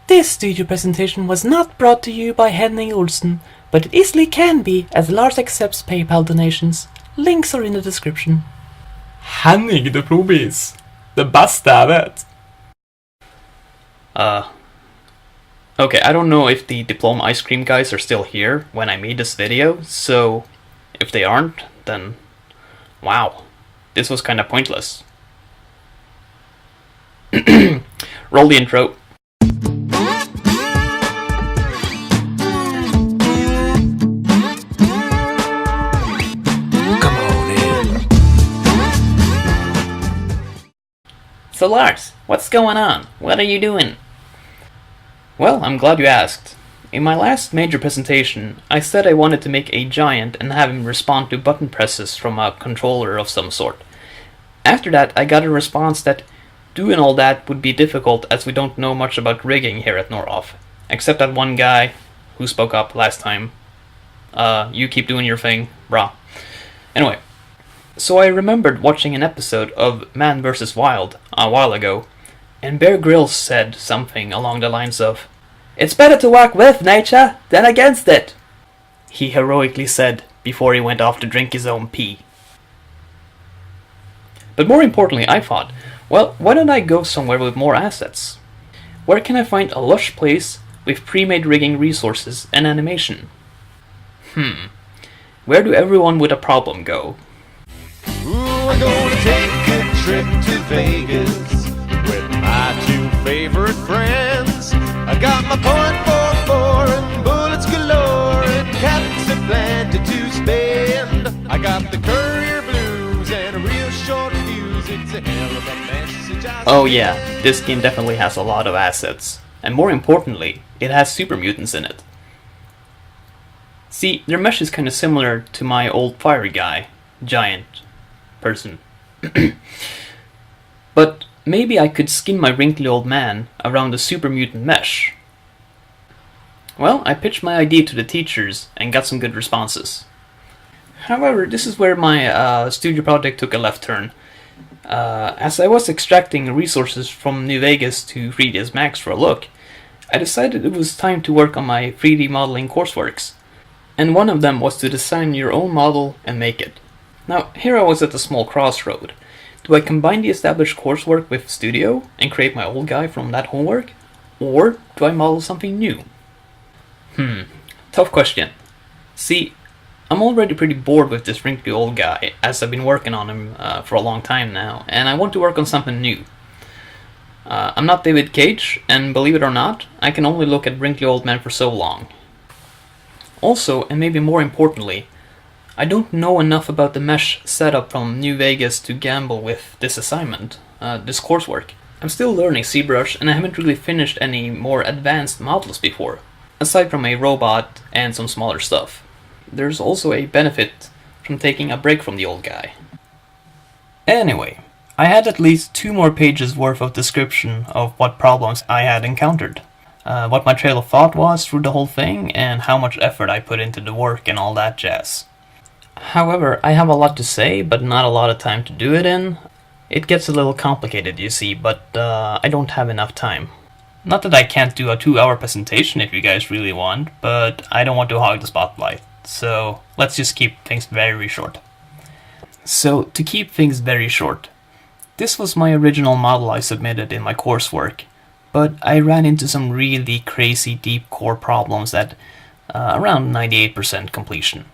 This studio presentation was not brought to you by Henning Olsen, but it easily can be as Lars accepts PayPal donations. Links are in the description. Henning the Probis. Det bästa jag vet. Okay, I don't know if the Diploma Ice Cream guys are still here when I made this video, so if they aren't, then wow, this was kinda pointless. Roll the intro. Come on in. So Lars, what's going on? What are you doing? Well, I'm glad you asked. In my last major presentation, I said I wanted to make a giant and have him respond to button presses from a controller of some sort. After that, I got a response that doing all that would be difficult as we don't know much about rigging here at Norhoff, except that one guy who spoke up last time. You keep doing your thing, brah. Anyway, so I remembered watching an episode of Man vs. Wild a while ago, and Bear Grylls said something along the lines of, "It's better to work with nature than against it," he heroically said before he went off to drink his own pee. But more importantly, I thought, well, why don't I go somewhere with more assets? Where can I find a lush place with pre-made rigging resources and animation? Where do everyone with a problem go? Ooh, we're gonna take a trip to Vegas with my two favorite friends. I got my .44 and bullets galore and caps are planted to spend. I got the Courier Blues and a real short fuse. It's a hell of a message. Oh yeah, this game definitely has a lot of assets. And more importantly, it has super mutants in it. See, their mesh is kinda similar to my old fiery guy, giant person. But maybe I could skin my wrinkly old man around a super mutant mesh. Well, I pitched my idea to the teachers and got some good responses. However, this is where my studio project took a left turn. As I was extracting resources from New Vegas to 3ds Max for a look, I decided it was time to work on my 3D modeling courseworks. And one of them was to design your own model and make it. Now, here I was at a small crossroad. Do I combine the established coursework with Studio and create my old guy from that homework? Or do I model something new? Tough question. See, I'm already pretty bored with this wrinkly old guy, as I've been working on him for a long time now, and I want to work on something new. I'm not David Cage, and believe it or not, I can only look at wrinkly old men for so long. Also, and maybe more importantly, I don't know enough about the mesh setup from New Vegas to gamble with this assignment, this coursework. I'm still learning ZBrush and I haven't really finished any more advanced models before, aside from a robot and some smaller stuff. There's also a benefit from taking a break from the old guy. Anyway, I had at least 2 more pages worth of description of what problems I had encountered. What my trail of thought was through the whole thing, and how much effort I put into the work and all that jazz. However, I have a lot to say, but not a lot of time to do it in. It gets a little complicated, you see, but I don't have enough time. Not that I can't do a 2-hour presentation if you guys really want, but I don't want to hog the spotlight, so let's just keep things very short. So, to keep things very short, this was my original model I submitted in my coursework, but I ran into some really crazy deep core problems at around 98% completion.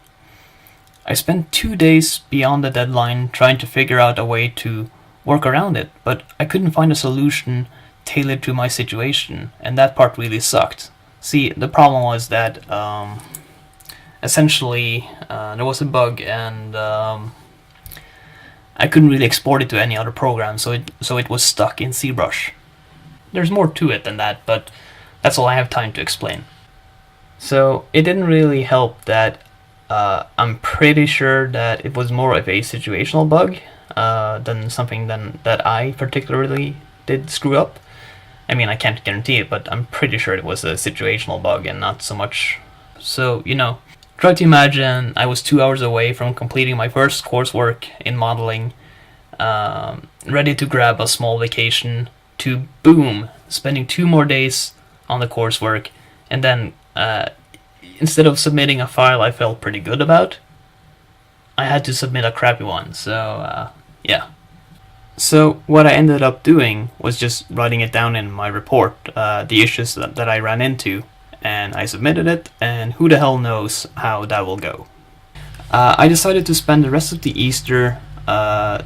I spent 2 days beyond the deadline trying to figure out a way to work around it, but I couldn't find a solution tailored to my situation, and that part really sucked. See, the problem was that essentially there was a bug and I couldn't really export it to any other program, so it was stuck in ZBrush. There's more to it than that, but that's all I have time to explain. So it didn't really help that I'm pretty sure that it was more of a situational bug than something that I particularly did screw up. I mean, I can't guarantee it, but I'm pretty sure it was a situational bug and not so much. So, try to imagine I was 2 hours away from completing my first coursework in modeling, ready to grab a small vacation, to boom, spending 2 more days on the coursework, and then instead of submitting a file I felt pretty good about, I had to submit a crappy one. So yeah. So what I ended up doing was just writing it down in my report, the issues that I ran into, and I submitted it, and who the hell knows how that will go. I decided to spend the rest of the Easter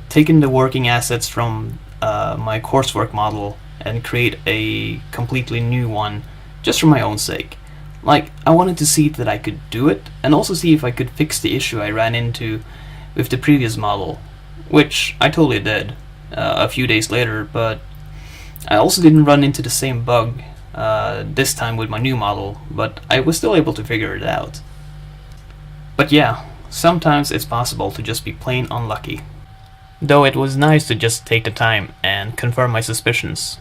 taking the working assets from my coursework model and create a completely new one just for my own sake. Like, I wanted to see that I could do it, and also see if I could fix the issue I ran into with the previous model, which I totally did a few days later, but I also didn't run into the same bug this time with my new model, but I was still able to figure it out. But yeah, sometimes it's possible to just be plain unlucky. Though it was nice to just take the time and confirm my suspicions.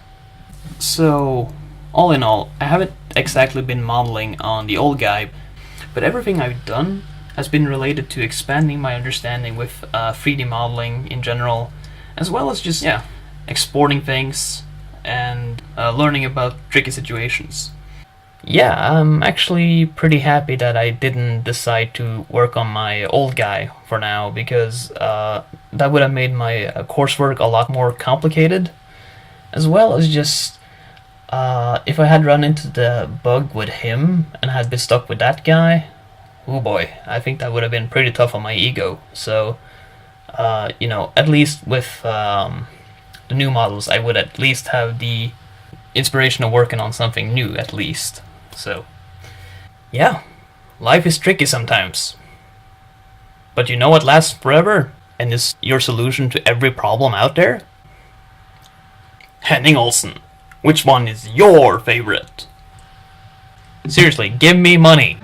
So, all in all, I haven't exactly been modeling on the old guy, but everything I've done has been related to expanding my understanding with 3D modeling in general, as well as just exporting things and learning about tricky situations. Yeah, I'm actually pretty happy that I didn't decide to work on my old guy for now, because that would have made my coursework a lot more complicated, as well as just if I had run into the bug with him and had been stuck with that guy, oh boy, I think that would have been pretty tough on my ego. So, at least with the new models, I would at least have the inspiration of working on something new, at least. So, yeah, life is tricky sometimes. But you know what lasts forever and is your solution to every problem out there? Henning Olsen. Which one is your favorite? Seriously, give me money.